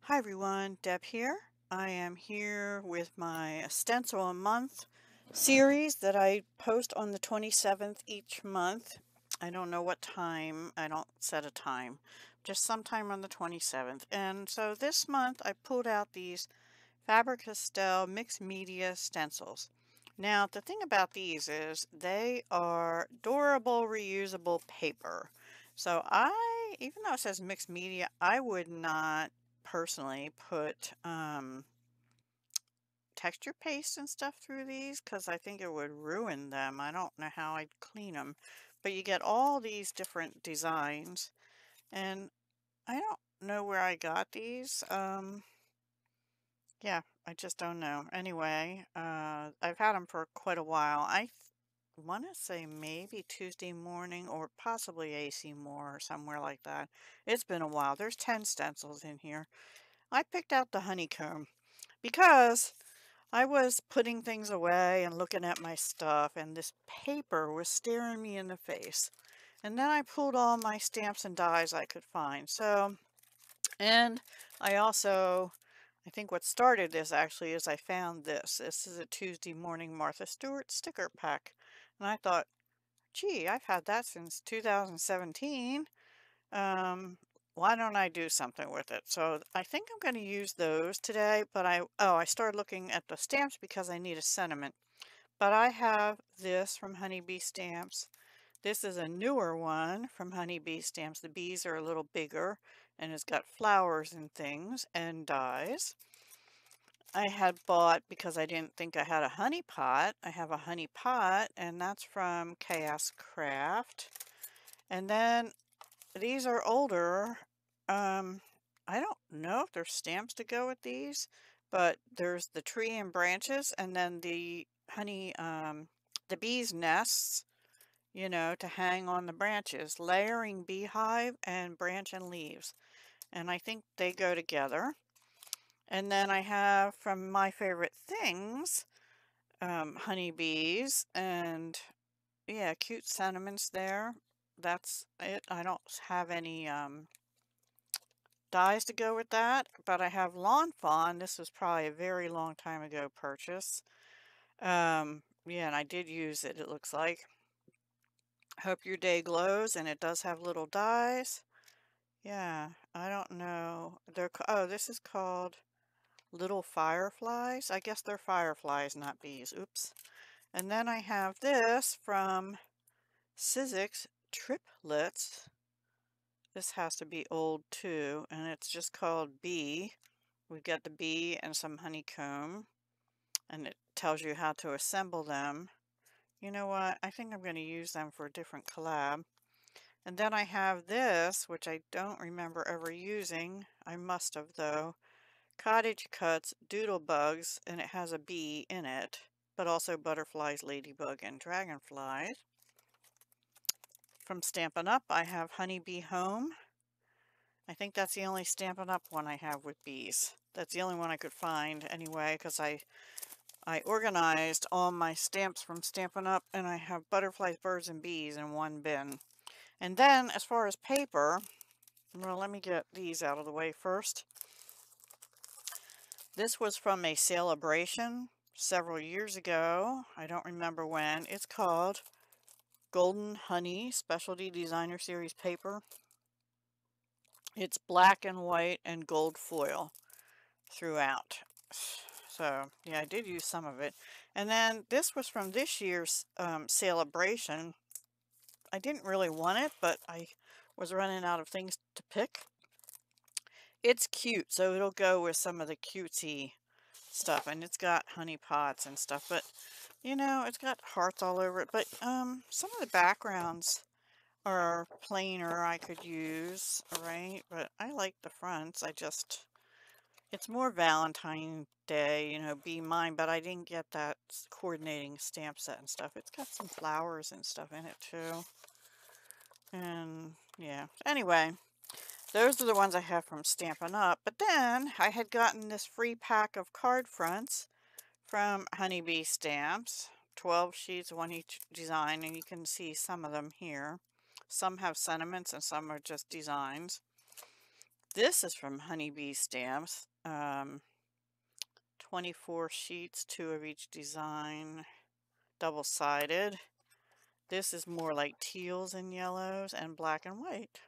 Hi everyone, Deb here. I am here with my Stencil a Month series that I post on the 27th each month. I don't know what time, I don't set a time, just sometime on the 27th. And so this month I pulled out these Faber-Castell mixed media stencils. Now the thing about these is they are durable, reusable paper. So even though it says mixed media, I would not personally put texture paste and stuff through these because I think it would ruin them. I don't know how I'd clean them. But you get all these different designs, and I don't know where I got these. Yeah, I just don't know. Anyway, I've had them for quite a while. I want to say maybe Tuesday morning or possibly AC Moore or somewhere like that. It's been a while. There's 10 stencils in here. I picked out the honeycomb because I was putting things away and looking at my stuff, and this paper was staring me in the face. And then I pulled all my stamps and dies I could find. And I also, I think what started this actually is I found this. This is a Tuesday Morning Martha Stewart sticker pack. And I thought, gee, I've had that since 2017. Why don't I do something with it? So I think I'm going to use those today, but I started looking at the stamps because I need a sentiment. But I have this from Honeybee Stamps. This is a newer one from Honeybee Stamps. The bees are a little bigger and it's got flowers and things and dies. I had bought, because I didn't think I had a honey pot, I have a honey pot, and that's from Chaos Craft. And then these are older. I don't know if there's stamps to go with these, but there's the tree and branches, and then the honey, the bees' nests, to hang on the branches, layering beehive and branch and leaves. And I think they go together. And then I have from My Favorite Things, honeybees, and yeah, cute sentiments there. That's it. I don't have any dies to go with that, but I have Lawn Fawn. This was probably a very long time ago purchase. Yeah, and I did use it, it looks like. Hope Your Day Glows, and it does have little dies. Yeah, I don't know. Oh, this is called Little Fireflies. I guess they're fireflies, not bees. Oops. And then I have this from Sizzix Triplets. This has to be old too, and it's just called Bee. We've got the bee and some honeycomb, and it tells you how to assemble them. You know what? I think I'm going to use them for a different collab. And then I have this, which I don't remember ever using. I must have, though. Cottage Cuts Doodlebugs, and it has a bee in it, but also butterflies, ladybug, and dragonflies. From Stampin' Up, I have Honeybee Home. I think that's the only Stampin' Up one I have with bees. That's the only one I could find anyway, because I organized all my stamps from Stampin' Up, and I have butterflies, birds, and bees in one bin. And then, as far as paper, well, let me get these out of the way first. This was from a celebration several years ago. I don't remember when. It's called Golden Honey Specialty Designer Series paper. It's black and white and gold foil throughout. So, yeah, I did use some of it. And then this was from this year's celebration. I didn't really want it, but I was running out of things to pick. It's cute, so it'll go with some of the cutesy stuff. And it's got honey pots and stuff, but, it's got hearts all over it. But some of the backgrounds are plainer I could use, right? But I like the fronts. It's more Valentine's Day, be mine, but I didn't get that coordinating stamp set and stuff. It's got some flowers and stuff in it too. And yeah, anyway, those are the ones I have from Stampin' Up. But then I had gotten this free pack of card fronts from Honeybee Stamps. 12 sheets, one each design, and you can see some of them here. Some have sentiments and some are just designs. This is from Honeybee Stamps. 24 sheets, 2 of each design, double-sided. This is more like teals and yellows and black and white.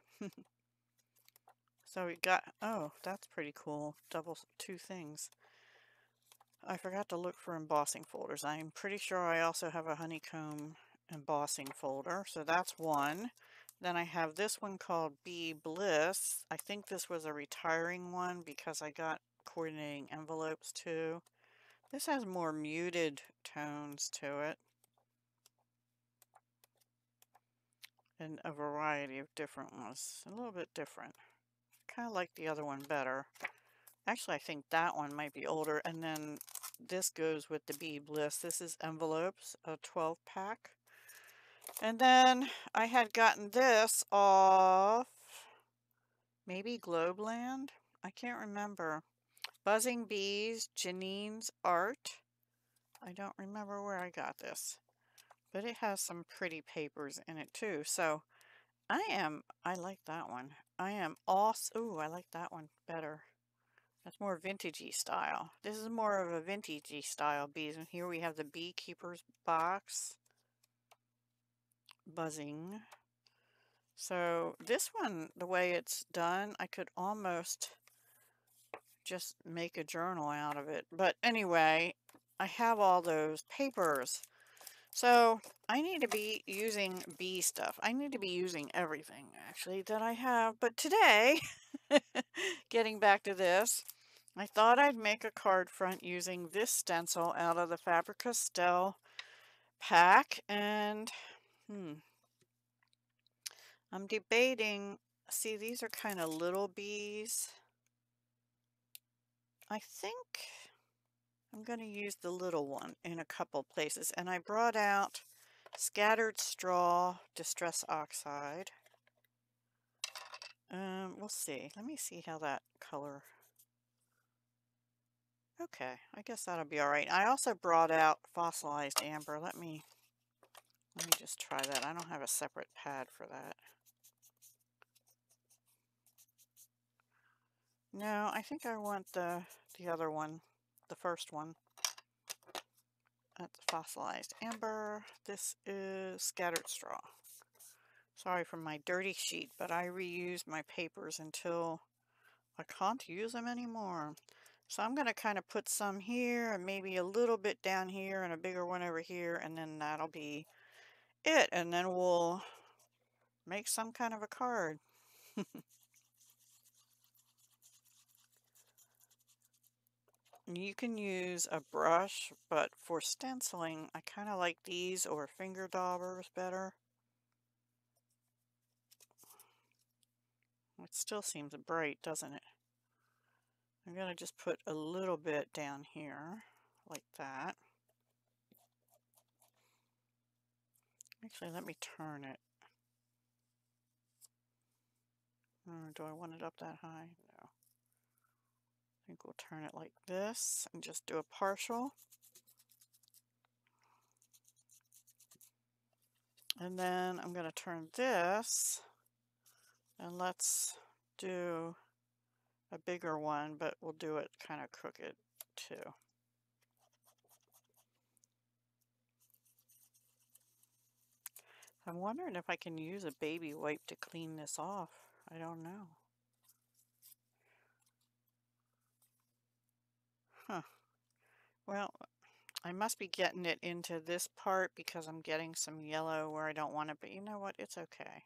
So we got, oh, that's pretty cool. Two things. I forgot to look for embossing folders. I'm pretty sure I also have a honeycomb embossing folder. So that's one. Then I have this one called Bee Bliss. I think this was a retiring one because I got coordinating envelopes too. This has more muted tones to it. And a variety of different ones. A little bit different. Kind of like the other one better. Actually, I think that one might be older. And then this goes with the Bee Bliss. This is envelopes, a 12-pack. And then I had gotten this off maybe Globeland. I can't remember. Buzzing Bees, Janine's Art. I don't remember where I got this. But it has some pretty papers in it too. So I like that one. I am also, ooh, I like that one better. That's more vintagey style. This is more of a vintagey style bees. And here we have the Beekeeper's Box. Buzzing. So this one, the way it's done, I could almost just make a journal out of it. But anyway, I have all those papers. So I need to be using bee stuff. I need to be using everything actually that I have. But today, getting back to this, I thought I'd make a card front using this stencil out of the Faber-Castell pack. And I'm debating, see, these are kind of little bees. I think I'm going to use the little one in a couple places. And I brought out Scattered Straw Distress Oxide. We'll see. Let me see how that color. Okay, I guess that'll be all right. I also brought out Fossilized Amber. Let me just try that. I don't have a separate pad for that. No, I think I want the other one, the first one. That's Fossilized Amber. This is Scattered Straw. Sorry for my dirty sheet, but I reuse my papers until I can't use them anymore. So I'm going to kind of put some here and maybe a little bit down here and a bigger one over here, and then that'll be it. And then we'll make some kind of a card. You can use a brush, but for stenciling, I kind of like these or finger daubers better. It still seems bright, doesn't it? I'm going to just put a little bit down here, like that. Actually, let me turn it. Do I want it up that high? No. I think we'll turn it like this and just do a partial. And then I'm going to turn this, and let's do a bigger one, but we'll do it kind of crooked too. I'm wondering if I can use a baby wipe to clean this off. I don't know. Huh. Well, I must be getting it into this part because I'm getting some yellow where I don't want it, but you know what? It's okay.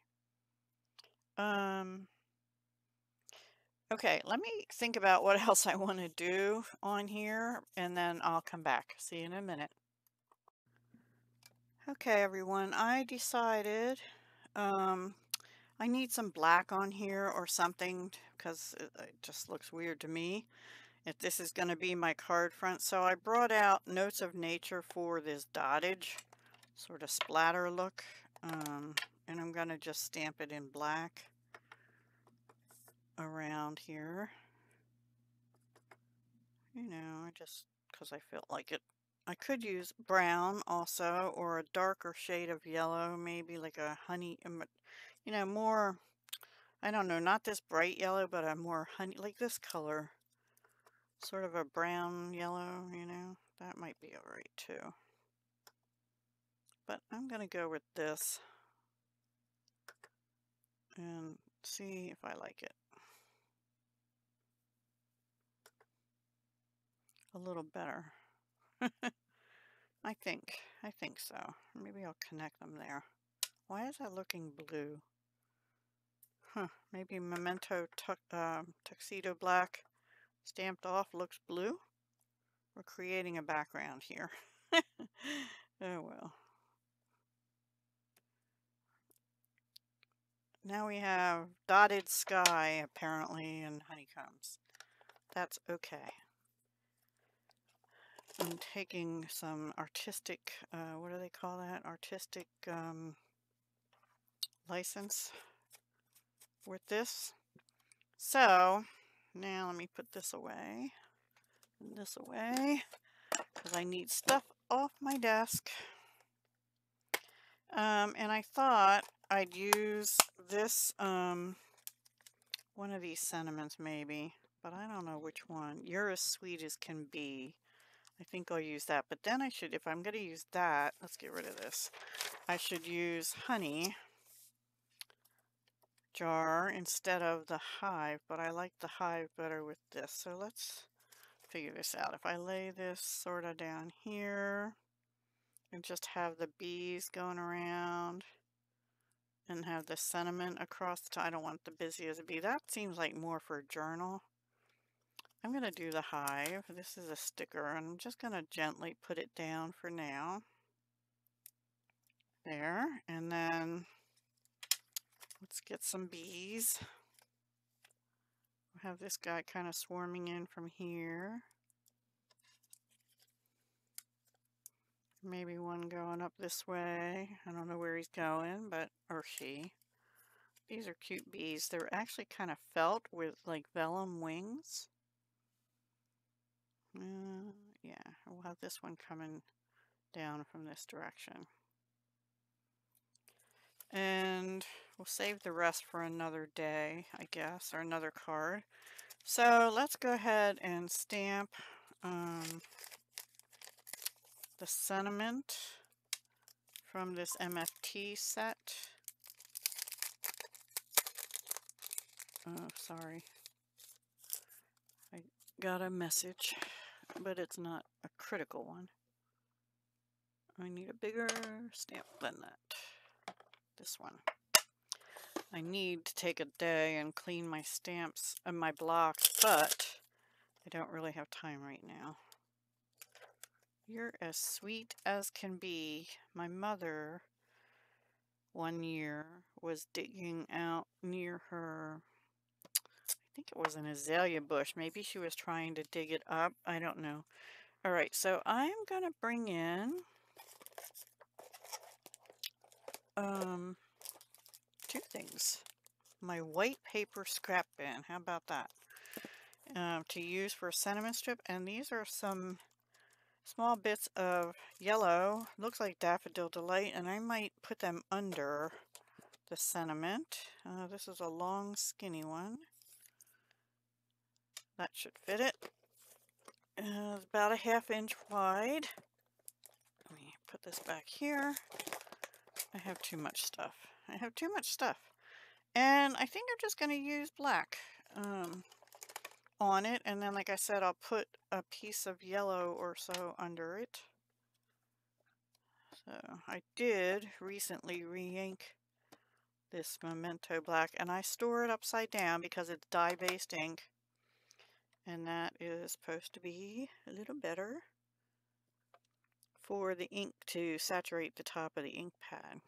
Okay, let me think about what else I want to do on here, and then I'll come back. See you in a minute. Okay, everyone, I decided I need some black on here or something because it just looks weird to me if this is going to be my card front. So I brought out Notes of Nature for this Dottage sort of splatter look, and I'm going to just stamp it in black around here. You know, I just, because I felt like it. I could use brown also, or a darker shade of yellow, maybe like a honey, you know, more, I don't know, not this bright yellow, but a more honey, like this color. Sort of a brown yellow, you know, that might be all right too. But I'm going to go with this and see if I like it a little better. I think so. Maybe I'll connect them there. Why is that looking blue? Huh, maybe Memento Tuxedo Black stamped off looks blue. We're creating a background here. Oh well. Now we have dotted sky apparently and honeycombs. That's okay. I'm taking some artistic, what do they call that? Artistic license with this. So now let me put this away and this away because I need stuff off my desk. And I thought I'd use this, one of these sentiments maybe, but I don't know which one. You're as sweet as can be. I think I'll use that, but then I should, if I'm going to use that, let's get rid of this. I should use honey jar instead of the hive, but I like the hive better with this. So let's figure this out. If I lay this sort of down here and just have the bees going around and have the sentiment across the top. I don't want the busy as a bee. That seems like more for a journal. I'm going to do the hive. This is a sticker, and I'm just going to gently put it down for now. There, and then let's get some bees. We'll have this guy kind of swarming in from here. Maybe one going up this way. I don't know where he's going, but, or she. These are cute bees. They're actually kind of felt with like vellum wings. Yeah, we'll have this one coming down from this direction. And we'll save the rest for another day, I guess, or another card. So let's go ahead and stamp the sentiment from this MFT set. Oh, sorry. I got a message, but it's not a critical one. I need a bigger stamp than that. This one. I need to take a day and clean my stamps and my blocks, but I don't really have time right now. You're as sweet as can be. My mother, one year, was digging out near her, I think it was an azalea bush. Maybe she was trying to dig it up. I don't know. All right, so I'm going to bring in two things. My white paper scrap bin. How about that? To use for a sentiment strip. And these are some small bits of yellow. Looks like Daffodil Delight. And I might put them under the sentiment. This is a long, skinny one. That should fit it. It's about a 1/2 inch wide. Let me put this back here. I have too much stuff. I have too much stuff. And I think I'm just going to use black on it. And then, like I said, I'll put a piece of yellow or so under it. So I did recently re-ink this Memento Black, and I store it upside down because it's dye-based ink. And that is supposed to be a little better for the ink to saturate the top of the ink pad.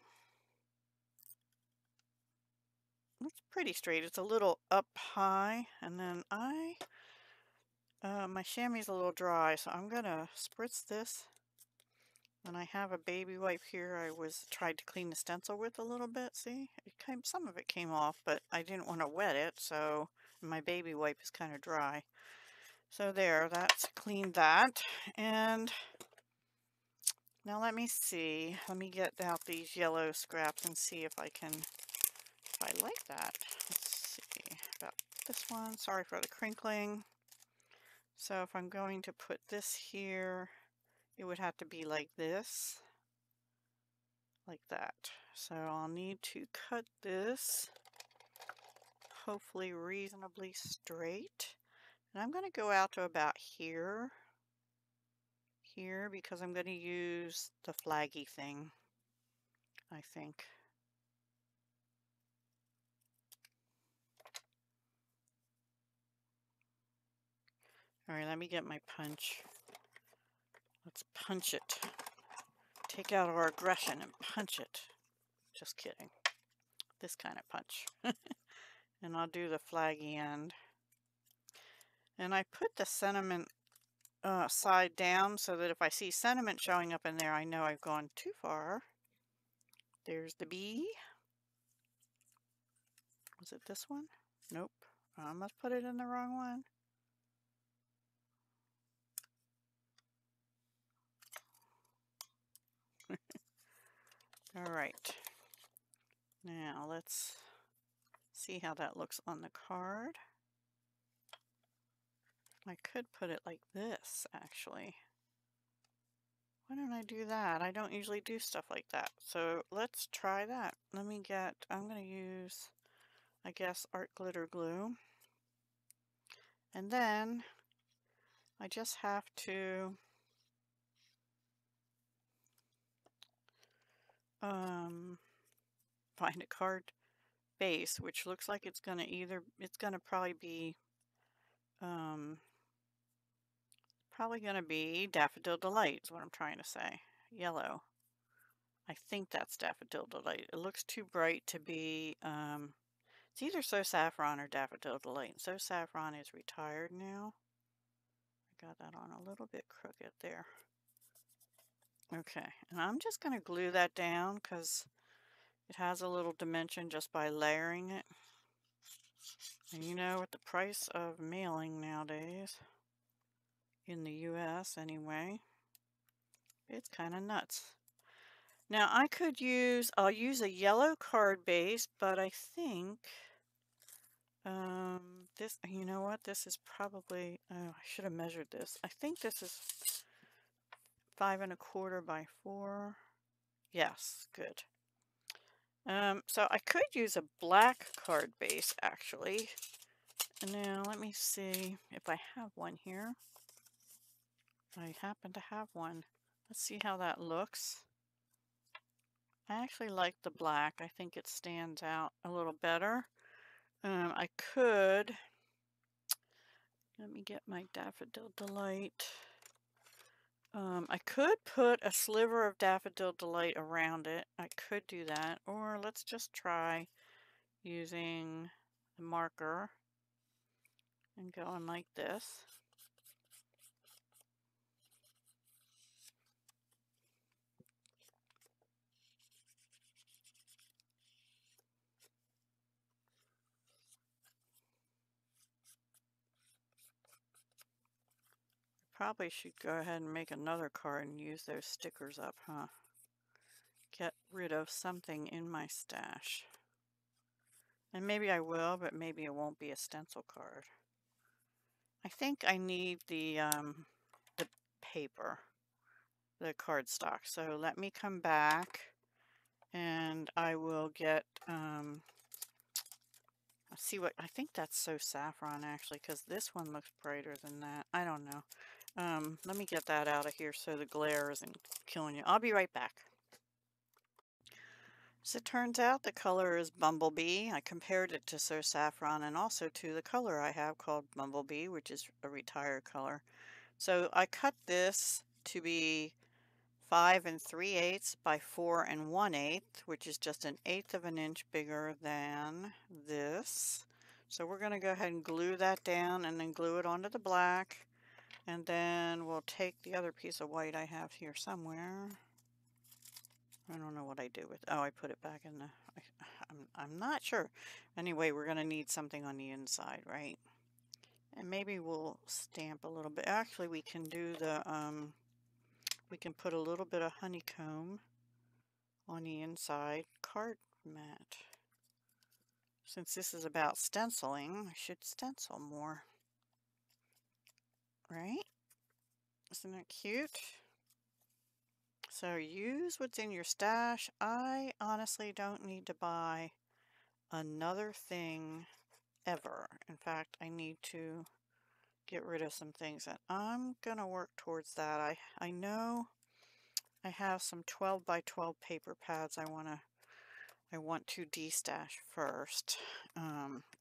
It's pretty straight. It's a little up high, and then my chamois is a little dry, so I'm gonna spritz this. And I have a baby wipe here. I tried to clean the stencil with a little bit. See, some of it came off, but I didn't want to wet it, so my baby wipe is kind of dry. So there, that's cleaned that. And now let me see. Let me get out these yellow scraps and see if I like that. Let's this one. Sorry for the crinkling. So if I'm going to put this here, it would have to be like this, like that. So I'll need to cut this, hopefully reasonably straight. And I'm going to go out to about here, because I'm going to use the flaggy thing, I think. All right, let me get my punch. Let's punch it. Take out our aggression and punch it. Just kidding. This kind of punch. And I'll do the flaggy end. And I put the sentiment side down so that if I see sentiment showing up in there, I know I've gone too far. There's the B. Was it this one? Nope. I must put it in the wrong one. All right. Now let's see how that looks on the card. I could put it like this, actually. Why don't I do that? I don't usually do stuff like that. So let's try that. I'm going to use, I guess, art glitter glue. And then I just have to find a card base, which looks like it's going to probably be Daffodil Delight is what I'm trying to say. Yellow. I think that's Daffodil Delight. It looks too bright to be, it's either So Saffron or Daffodil Delight. So Saffron is retired now. I got that on a little bit crooked there. Okay, and I'm just going to glue that down because it has a little dimension just by layering it. And you know, with the price of mailing nowadays, in the US anyway, it's kind of nuts. Now I'll use a yellow card base, but I think this, you know what, this is probably, oh, I should have measured this. I think this is 5 1/4 by 4. Yes, good. So I could use a black card base actually. Now let me see if I have one here. I happen to have one. Let's see how that looks. I actually like the black. I think it stands out a little better. I could, let me get my Daffodil Delight. I could put a sliver of Daffodil Delight around it. I could do that. Or let's just try using the marker and going like this. Probably should go ahead and make another card and use those stickers up, huh? Get rid of something in my stash. And maybe I will, but maybe it won't be a stencil card. I think I need the paper, the cardstock. So let me come back and I will get, see what, I think that's So Saffron actually, because this one looks brighter than that. I don't know. Let me get that out of here so the glare isn't killing you. I'll be right back. As it turns out, the color is Bumblebee. I compared it to So Saffron and also to the color I have called Bumblebee, which is a retired color. So I cut this to be 5 3/8 by 4 1/8, which is just 1/8 of an inch bigger than this. So we're going to go ahead and glue that down and then glue it onto the black. And then we'll take the other piece of white I have here somewhere. I don't know what I do with, oh, I put it back in the, I'm not sure. Anyway, we're going to need something on the inside, right? And maybe we'll stamp a little bit. Actually, we can do the, we can put a little bit of honeycomb on the inside card mat. since this is about stenciling, I should stencil more, right? Isn't that cute? So use what's in your stash. I honestly don't need to buy another thing ever. In fact, I need to get rid of some things, and I'm gonna work towards that. I know I have some 12 by 12 paper pads I want to destash first.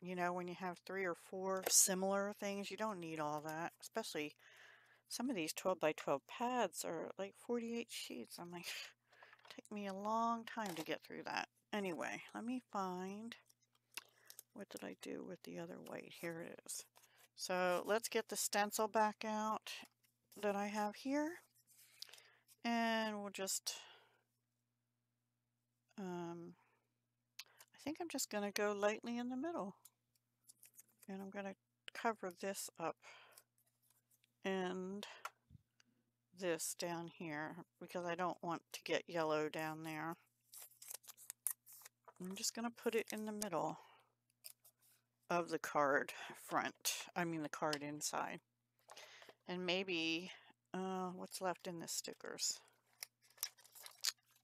You know, when you have 3 or 4 similar things, you don't need all that, especially some of these 12 by 12 pads are like 48 sheets. I'm like, take me a long time to get through that. Anyway, let me find, what did I do with the other white? Here it is. So let's get the stencil back out that I have here, and we'll just, I think I'm just going to go lightly in the middle, and I'm going to cover this up and this down here because I don't want to get yellow down there. I'm just going to put it in the middle of the card front, I mean the card inside. And maybe, what's left in the stickers?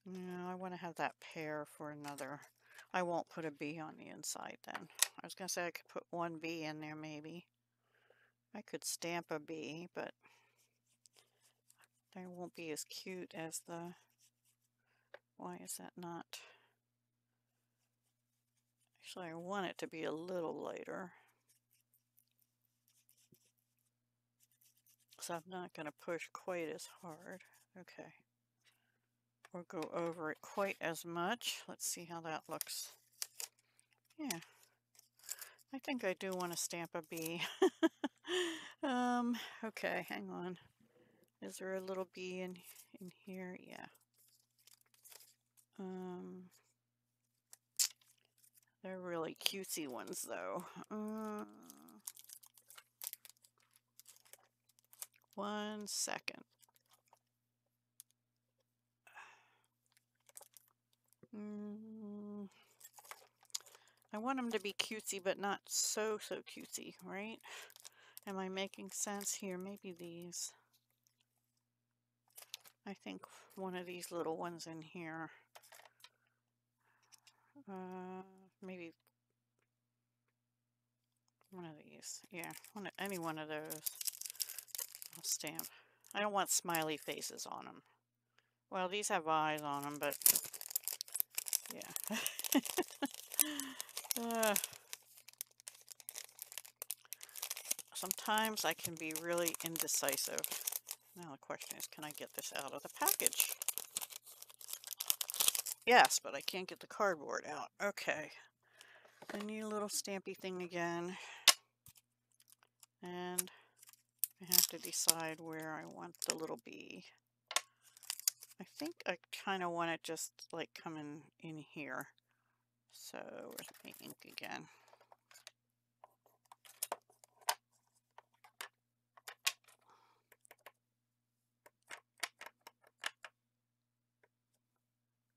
No, I want to have that pear for another. I won't put a bee on the inside then. I was going to say I could put one bee in there maybe. I could stamp a bee, but they won't be as cute as the, why is that not? Actually, I want it to be a little lighter. So I'm not going to push quite as hard. Okay. Or go over it quite as much. Let's see how that looks. Yeah. I think I do want to stamp a bee. Okay, hang on. Is there a little bee in here? Yeah. They're really cutesy ones though. 1 second. I want them to be cutesy, but not so cutesy, right? Am I making sense here? Maybe these. I think one of these little ones in here. Maybe one of these. Yeah, any one of those. I'll stamp. I don't want smiley faces on them. Well, these have eyes on them, but yeah. Sometimes I can be really indecisive. Now the question is, can I get this out of the package? Yes, but I can't get the cardboard out. Okay. I need a little stampy thing again. And I have to decide where I want the little bee. I think I kind of want it just like coming in here. So where's my ink again?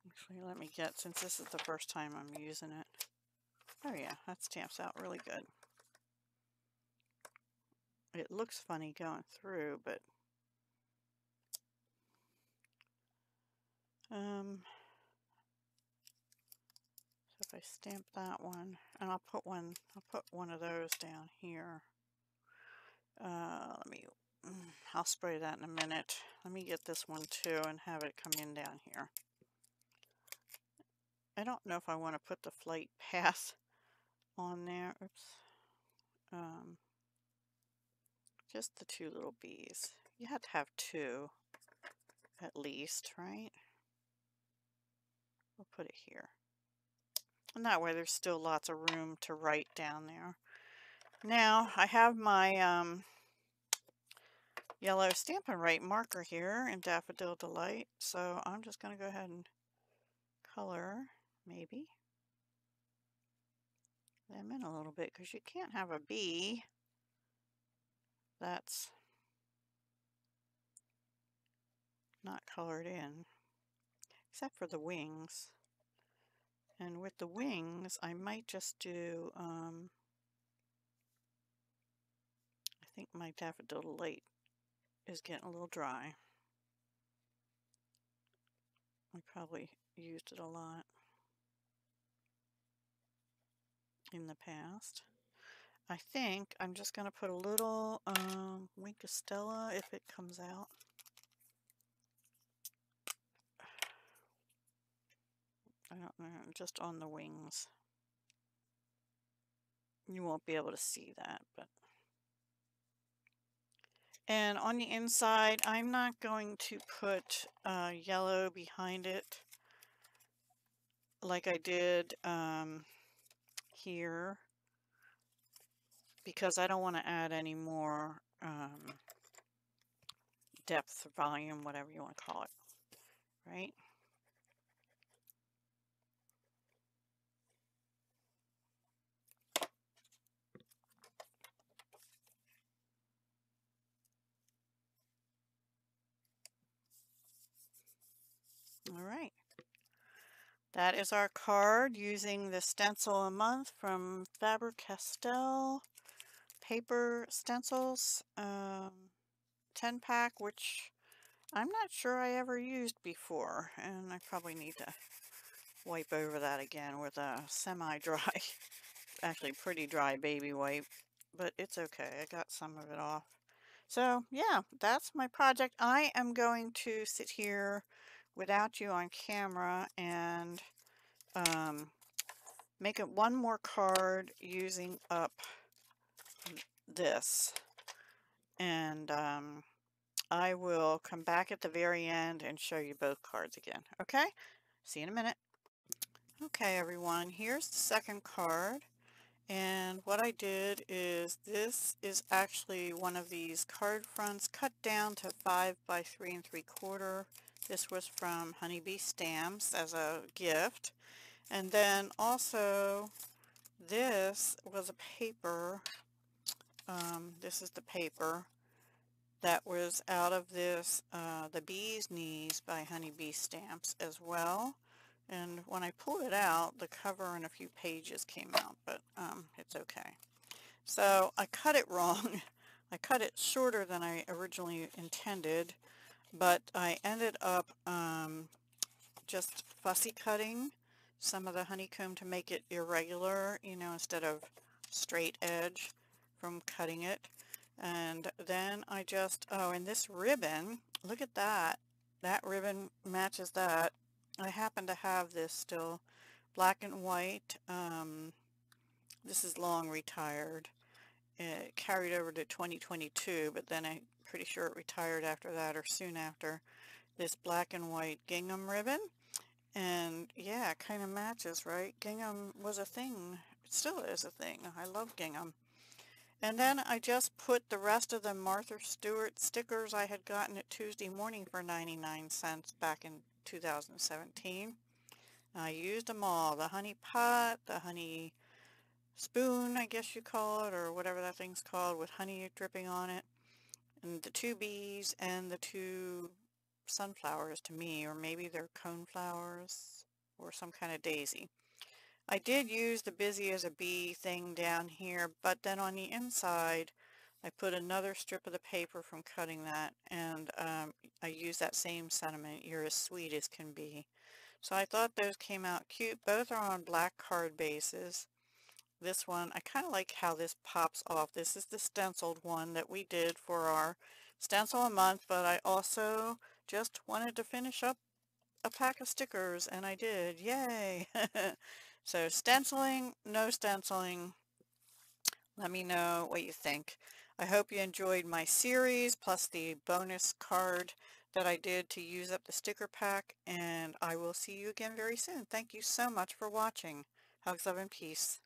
Actually, let me get, since this is the first time I'm using it. Oh yeah, that stamps out really good. It looks funny going through, but so if I stamp that one, and I'll put one of those down here. I'll spray that in a minute. Let me get this one too and have it come in down here. I don't know if I want to put the flight path on there. Oops. Just the 2 little bees. You have to have 2 at least, right? We'll put it here. And that way there's still lots of room to write down there. Now I have my yellow Stampin' Write marker here in Daffodil Delight, so I'm just going to go ahead and color, maybe, them in a little bit, because you can't have a bee that's not colored in, except for the wings. And with the wings, I might just do, I think my daffodil light is getting a little dry. I probably used it a lot in the past. I think I'm just going to put a little Wink of Stella if it comes out. I don't know, just on the wings. You won't be able to see that, but. And on the inside, I'm not going to put yellow behind it like I did here, because I don't want to add any more depth, volume, whatever you want to call it, right? All right. That is our card using the Stencil a Month from Faber-Castell paper stencils, 10-pack, which I'm not sure I ever used before, and I probably need to wipe over that again with a semi-dry, actually pretty dry baby wipe, but it's okay. I got some of it off. So yeah, that's my project. I am going to sit here without you on camera and make it one more card using up this, and I will come back at the very end and show you both cards again. Okay? See you in a minute. Okay, everyone, here's the second card. And what I did is, this is actually one of these card fronts cut down to 5 by 3 3/4. This was from Honeybee Stamps as a gift. And then also, this was a paper. This is the paper that was out of this, The Bee's Knees by Honeybee Stamps as well. And when I pulled it out, the cover and a few pages came out, but it's okay. So I cut it wrong. I cut it shorter than I originally intended, but I ended up just fussy cutting some of the honeycomb to make it irregular, you know, instead of straight edge from cutting it. And then I just, oh, and this ribbon, look at that. That ribbon matches that. I happen to have this still, black and white. This is long retired. It carried over to 2022, but then I'm pretty sure it retired after that or soon after. This black and white gingham ribbon. And yeah, it kind of matches, right? Gingham was a thing. It still is a thing. I love gingham. And then I just put the rest of the Martha Stewart stickers I had gotten at Tuesday Morning for 99 cents back in 2017. I used them all. The honey pot, the honey spoon, I guess you call it, or whatever that thing's called, with honey dripping on it, and the 2 bees and the 2 sunflowers to me, or maybe they're coneflowers or some kind of daisy. I did use the Busy as a Bee thing down here, but then on the inside I put another strip of the paper from cutting that, and I used that same sentiment, "You're as sweet as can be." So I thought those came out cute. Both are on black card bases. This one, I kind of like how this pops off. This is the stenciled one that we did for our stencil a month, but I also just wanted to finish up a pack of stickers, and I did. Yay! So stenciling, no stenciling, let me know what you think. I hope you enjoyed my series, plus the bonus card that I did to use up the sticker pack, and I will see you again very soon. Thank you so much for watching. Hugs, love, and peace.